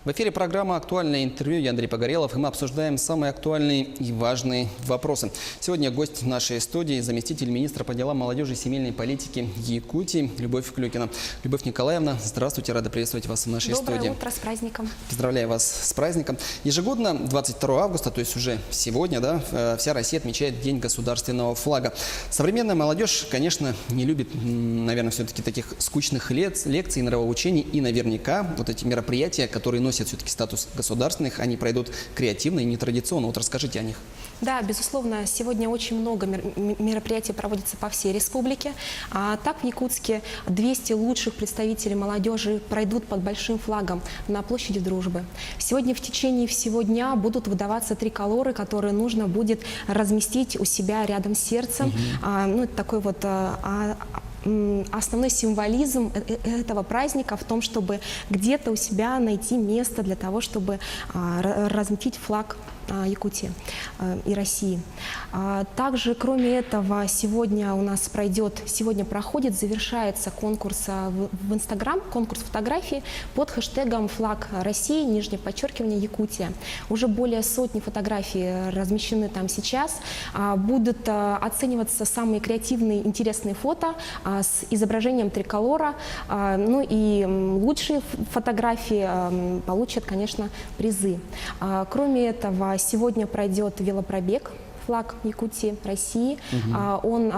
В эфире программа «Актуальное интервью». Я Андрей Погорелов, и мы обсуждаем самые актуальные и важные вопросы. Сегодня гость нашей студии – заместитель министра по делам молодежи и семейной политики Якутии Любовь Клюкина. Любовь Николаевна, здравствуйте, рада приветствовать вас в нашей студии. Доброе утро, с праздником. Поздравляю вас с праздником. Ежегодно 22 августа, то есть уже сегодня, да, вся Россия отмечает День государственного флага. Современная молодежь, конечно, не любит, наверное, все-таки таких скучных лекций, нравоучений, и наверняка вот эти мероприятия, которые носят все-таки статус государственных, они пройдут креативно и нетрадиционно. Вот расскажите о них. Да, безусловно, сегодня очень много мероприятий проводится по всей республике. Так в Якутске 200 лучших представителей молодежи пройдут под большим флагом на площади Дружбы. Сегодня в течение всего дня будут выдаваться триколоры, которые нужно будет разместить у себя рядом с сердцем. Ну, это такой вот основной символизм этого праздника в том, чтобы где-то у себя найти место для того, чтобы разместить флаг Якутии и России. Также, кроме этого, сегодня проходит, завершается конкурс в Инстаграм, конкурс фотографий под хэштегом «Флаг России», нижнее подчеркивание, Якутия. Уже более сотни фотографий размещены там сейчас. Будут оцениваться самые креативные, интересные фото с изображением триколора. Ну и лучшие фотографии получат, конечно, призы. Кроме этого, сегодня пройдет велопробег «Флаг Якутии, России». Он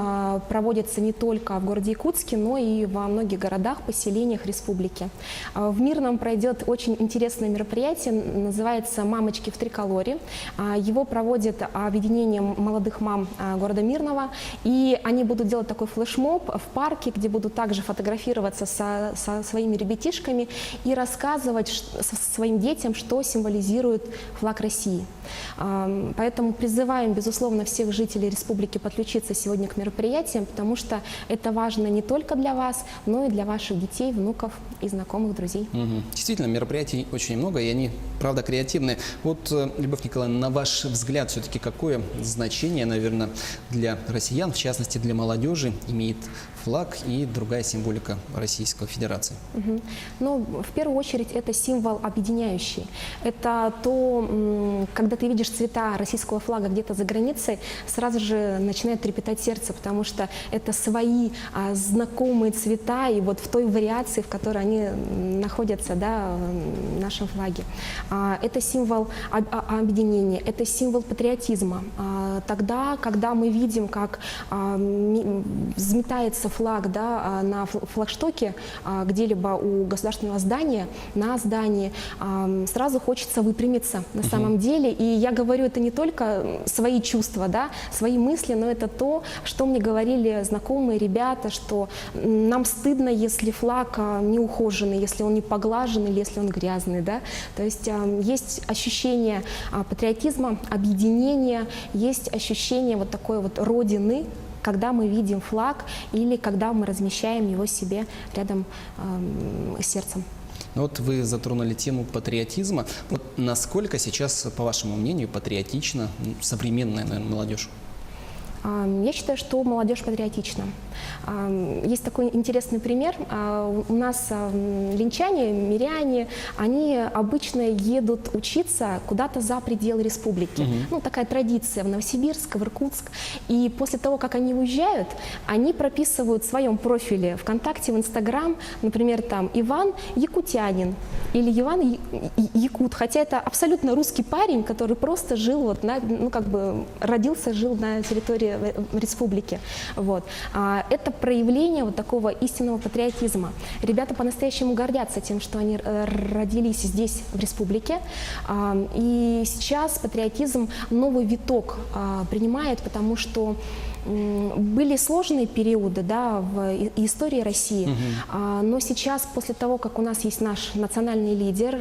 проводится не только в городе Якутске, но и во многих городах, поселениях республики. В Мирном пройдет очень интересное мероприятие, называется «Мамочки в триколоре». Его проводит объединение молодых мам города Мирного, и они будут делать такой флешмоб в парке, где будут также фотографироваться со своими ребятишками и рассказывать своим детям, что символизирует флаг России. Поэтому призываем, безусловно, всех жителей республики подключиться сегодня к мероприятиям, потому что это важно не только для вас, но и для ваших детей, внуков и знакомых, друзей. Действительно, мероприятий очень много, и они, правда, креативные. Вот, Любовь Николаевна, на ваш взгляд, все-таки какое значение, наверное, для россиян, в частности для молодежи, имеет флаг и другая символика Российской Федерации? Ну, в первую очередь, это символ объединяющий. Это то, когда ты видишь цвета российского флага где-то за границей, сразу же начинает трепетать сердце, потому что это свои знакомые цвета, и вот в той вариации, в которой они находятся, да, в нашем флаге. Это символ объединения, это символ патриотизма. Тогда, когда мы видим, как взметается флаг, да, на флагштоке где-либо у государственного здания, на здании, сразу хочется выпрямиться на самом деле. И я говорю это не только свои чувства, да, свои мысли, но это то, что мне говорили знакомые ребята, что нам стыдно, если флаг не ухоженный, если он не поглажен или если он грязный. Да? То есть есть ощущение патриотизма, объединения, есть ощущение вот такой вот родины, когда мы видим флаг или когда мы размещаем его себе рядом с сердцем. Вот вы затронули тему патриотизма. Вот насколько сейчас, по вашему мнению, патриотична современная, наверное, молодежь? Я считаю, что молодежь патриотична. Есть такой интересный пример. У нас линчане, миряне, они обычно едут учиться куда-то за пределы республики. Ну, такая традиция в Новосибирск, в Иркутск. И после того, как они уезжают, они прописывают в своем профиле ВКонтакте, в Инстаграм, например, там Иван якутянин или Иван якут. Хотя это абсолютно русский парень, который просто жил, вот ну, как бы родился, жил на территории республики. Вот. Это проявление вот такого истинного патриотизма. Ребята по-настоящему гордятся тем, что они родились здесь, в республике. И сейчас патриотизм новый виток принимает, потому что были сложные периоды, да, в истории России, но сейчас, после того, как у нас есть наш национальный лидер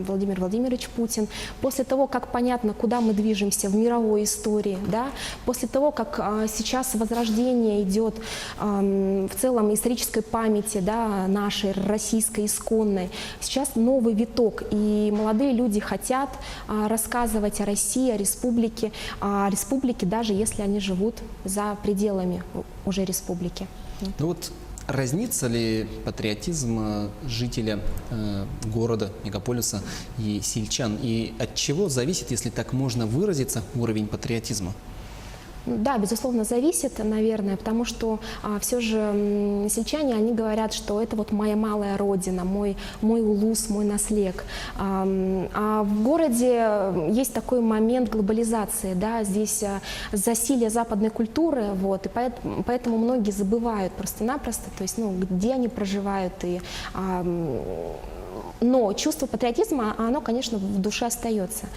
Владимир Владимирович Путин, после того, как понятно, куда мы движемся в мировой истории, да, после того, как сейчас возрождение идет в целом исторической памяти, да, нашей российской, исконной, сейчас новый виток, и молодые люди хотят рассказывать о России, о республике, даже если они живут за пределами уже республики. Ну вот разнится ли патриотизм жителя города, мегаполиса и сельчан? И от чего зависит, если так можно выразиться, уровень патриотизма? Да, безусловно, зависит, наверное, потому что все же сельчане, они говорят, что это вот моя малая родина, мой улус, мой наслег. А в городе есть такой момент глобализации, да, здесь засилие западной культуры, вот, и поэтому многие забывают просто-напросто, то есть, ну, где они проживают, и но чувство патриотизма, оно, конечно, в душе остается.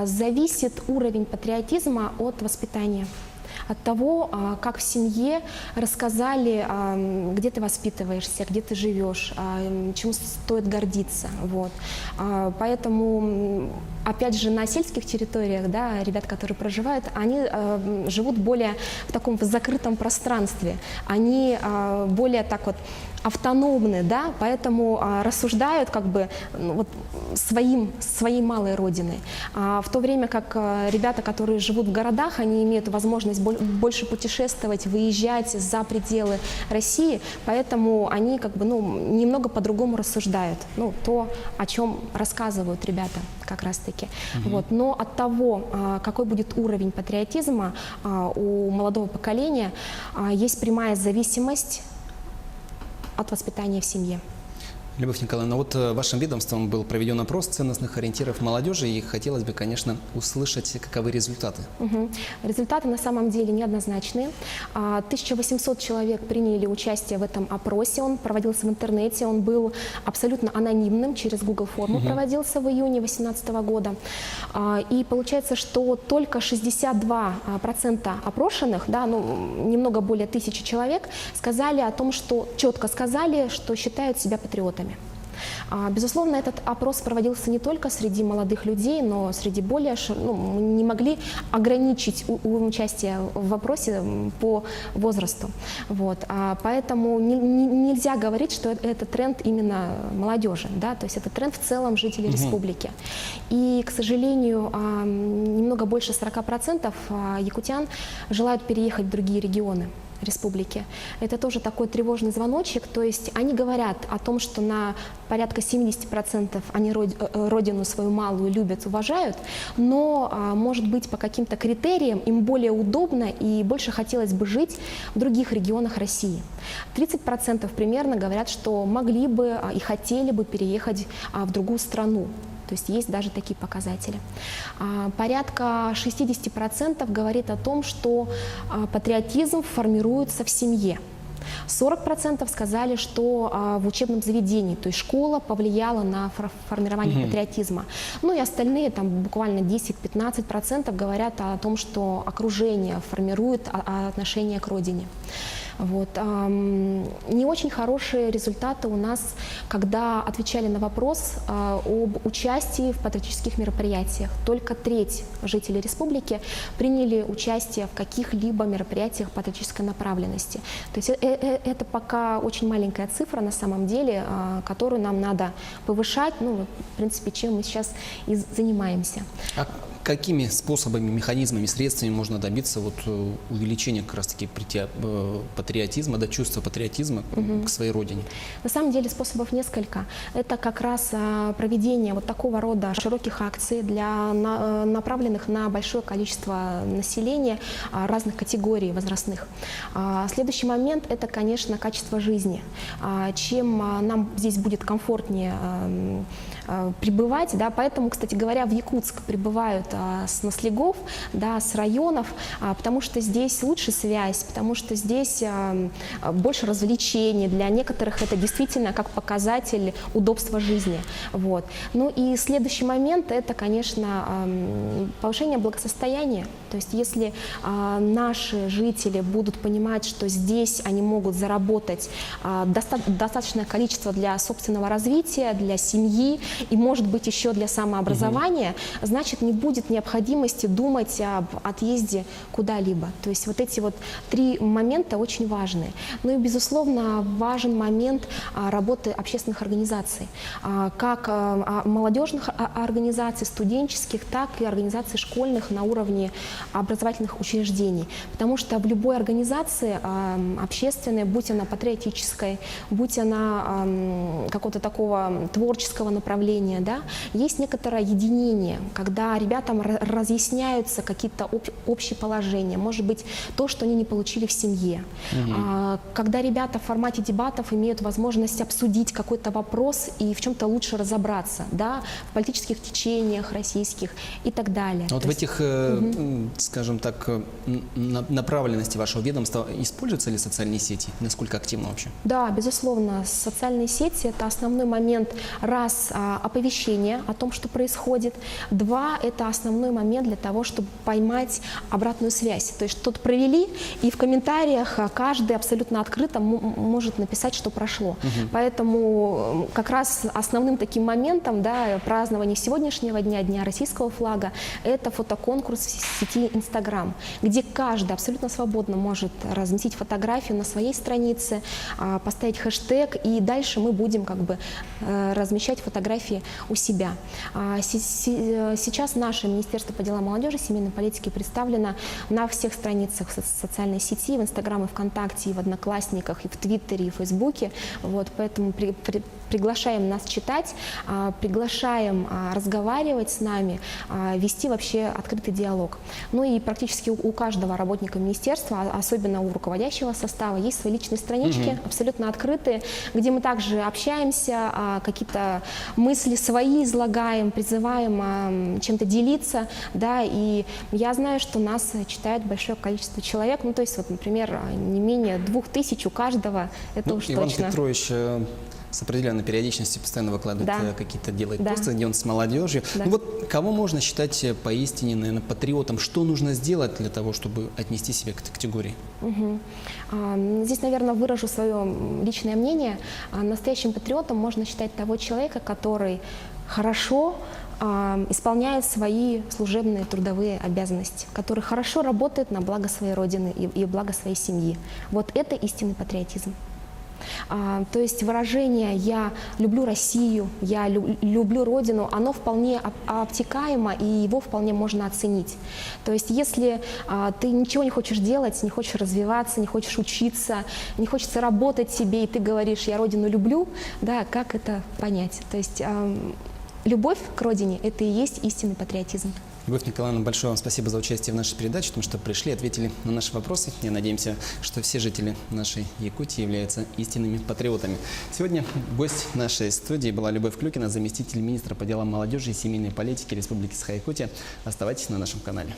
Зависит уровень патриотизма от воспитания, от того, как в семье рассказали, где ты воспитываешься, где ты живешь, чему стоит гордиться. Вот. Поэтому, опять же, на сельских территориях, да, ребят, которые проживают, они живут более в таком закрытом пространстве. Они более так вот автономны, да, поэтому рассуждают как бы вот своей малой родиной. В то время как ребята, которые живут в городах, они имеют возможность больше путешествовать, выезжать за пределы России, поэтому они как бы, ну, немного по-другому рассуждают, ну, то, о чем рассказывают ребята как раз-таки. Вот. Но от того, какой будет уровень патриотизма у молодого поколения, есть прямая зависимость от воспитания в семье. Любовь Николаевна, вот вашим ведомством был проведен опрос ценностных ориентиров молодежи, и хотелось бы, конечно, услышать, каковы результаты. Результаты на самом деле неоднозначные. 1800 человек приняли участие в этом опросе, он проводился в интернете, он был абсолютно анонимным, через Google форму проводился в июне 2018 года. И получается, что только 62% опрошенных, да, ну, немного более 1000 человек, сказали о том, что четко сказали, что считают себя патриотами. Безусловно, этот опрос проводился не только среди молодых людей, но среди более, мы не могли ограничить участие в опросе по возрасту. Вот. Поэтому нельзя говорить, что это тренд именно молодежи, да? То есть это тренд в целом жителей республики. И, к сожалению, немного больше 40% якутян желают переехать в другие регионы республики. Это тоже такой тревожный звоночек, то есть они говорят о том, что на порядка 70% они родину свою малую любят, уважают, но, может быть, по каким-то критериям им более удобно и больше хотелось бы жить в других регионах России. 30% примерно говорят, что могли бы и хотели бы переехать в другую страну. То есть есть даже такие показатели. Порядка 60% говорит о том, что патриотизм формируется в семье. 40% сказали, что в учебном заведении, то есть школа повлияла на формирование патриотизма. Ну и остальные, там буквально 10-15% говорят о том, что окружение формирует отношение к родине. Вот. Не очень хорошие результаты у нас, когда отвечали на вопрос об участии в патриотических мероприятиях. Только треть жителей республики приняли участие в каких-либо мероприятиях патриотической направленности. То есть это пока очень маленькая цифра на самом деле, которую нам надо повышать, ну, в принципе, чем мы сейчас и занимаемся. Какими способами, механизмами, средствами можно добиться вот увеличения как раз-таки патриотизма, да, чувства патриотизма к своей родине? На самом деле способов несколько. Это как раз проведение вот такого рода широких акций, направленных на большое количество населения разных категорий возрастных. Следующий момент – это, конечно, качество жизни. Чем нам здесь будет комфортнее прибывать, да, поэтому, кстати говоря, в Якутск прибывают с наслегов, да, с районов, потому что здесь лучше связь, потому что здесь больше развлечений, для некоторых это действительно как показатель удобства жизни. Вот. Ну и следующий момент – это, конечно, повышение благосостояния, то есть если наши жители будут понимать, что здесь они могут заработать достаточное количество для собственного развития, для семьи, и, может быть, еще для самообразования, значит, не будет будет необходимости думать об отъезде куда-либо. То есть вот эти вот три момента очень важны. Ну и, безусловно, важен момент работы общественных организаций, как молодежных организаций, студенческих, так и организаций школьных на уровне образовательных учреждений. Потому что в любой организации общественной, будь она патриотической, будь она какого-то такого творческого направления, да, есть некоторое единение, когда ребятам разъясняются какие-то общие положения, может быть, то, что они не получили в семье. Когда ребята в формате дебатов имеют возможность обсудить какой-то вопрос и в чем-то лучше разобраться, да, в политических течениях российских и так далее. А вот в этих, скажем так, направленности вашего ведомства используются ли социальные сети? Насколько активно вообще? Да, безусловно, социальные сети – это основной момент, раз, оповещения о том, что происходит, два, это основной момент для того, чтобы поймать обратную связь. То есть что-то провели, и в комментариях каждый абсолютно открыто может написать, что прошло. Поэтому как раз основным таким моментом, да, празднования сегодняшнего дня, Дня российского флага, это фотоконкурс в сети Instagram, где каждый абсолютно свободно может разместить фотографию на своей странице, поставить хэштег, и дальше мы будем как бы размещать фотографии у себя. Сейчас наше Министерство по делам молодежи и семейной политики представлено на всех страницах социальной сети, в Инстаграм и ВКонтакте, и в Одноклассниках, и в Твиттере, и в Фейсбуке. Вот, поэтому приглашаем нас читать, приглашаем разговаривать с нами, вести вообще открытый диалог. Ну и практически у каждого работника министерства, особенно у руководящего состава, есть свои личные странички, абсолютно открытые, где мы также общаемся, какие-то мысли свои излагаем, призываем чем-то делиться, да, и я знаю, что нас читает большое количество человек, ну то есть вот, например, не менее 2000 у каждого, это уж Иван точно. Петрович с определенной периодичностью постоянно выкладывает какие-то, делает посты, где он с молодежью. Да. Ну вот кого можно считать поистине, наверное, патриотом? Что нужно сделать для того, чтобы отнести себя к этой категории? Здесь, наверное, выражу свое личное мнение. Настоящим патриотом можно считать того человека, который хорошо исполняет свои служебные трудовые обязанности, который хорошо работает на благо своей родины и благо своей семьи. Вот это истинный патриотизм. То есть выражение «я люблю Россию», «я люблю Родину», оно вполне обтекаемо, и его вполне можно оценить. То есть если ты ничего не хочешь делать, не хочешь развиваться, не хочешь учиться, не хочется работать себе, и ты говоришь «я Родину люблю», да, как это понять? То есть любовь к Родине – это и есть истинный патриотизм. Любовь Николаевна, большое вам спасибо за участие в нашей передаче, потому что пришли, ответили на наши вопросы. И надеемся, что все жители нашей Якутии являются истинными патриотами. Сегодня гость нашей студии была Любовь Клюкина, заместитель министра по делам молодежи и семейной политики Республики Саха-Якутия. Оставайтесь на нашем канале.